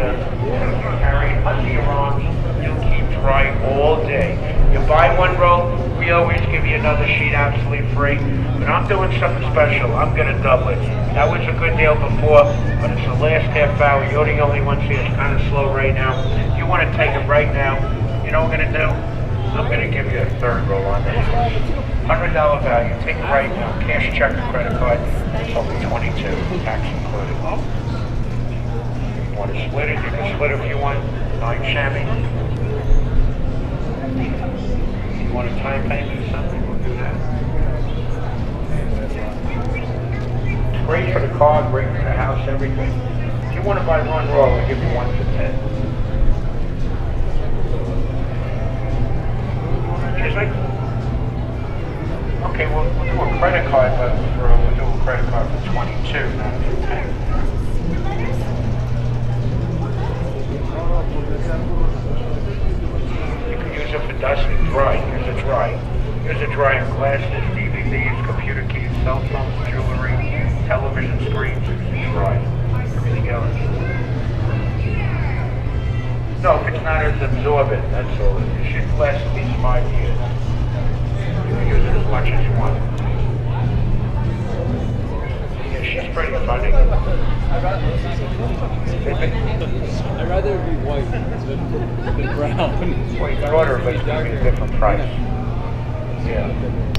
Roadster. You carry it under your arms. You'll keep dry all day. You buy one roll, we always give you another sheet absolutely free. But I'm doing something special. I'm going to double it. That was a good deal before, but it's the last half hour. You're the only ones here. It's kind of slow right now. If you want to take it right now, you know what I'm going to do? I'm going to give you a third roll on this. $100 value. Take it right now. Cash, check, or credit card. It's only $22, tax included. You want to split it? You can split it if you want. 9 chamois. You want a time payment or something? We'll do that. It's great for the car, great for the house, everything. If you want to buy one roll, I'll give you one for 10. Excuse me? Okay, we'll do a credit card, but we'll do a credit card for 22, not for 10. You can use it for dusting, dry. Use it dry. Use it dry on glasses, DVDs, computer keys, cell phones, jewelry, television screens. Use it dry. Everything else. No, if it's not as absorbent, that's all. It should last at least 5 years. You can use it as much as you want. Yeah, she's pretty funny. I'd rather it be white than brown. Well, you can order, but it's going to be a different price. Yeah.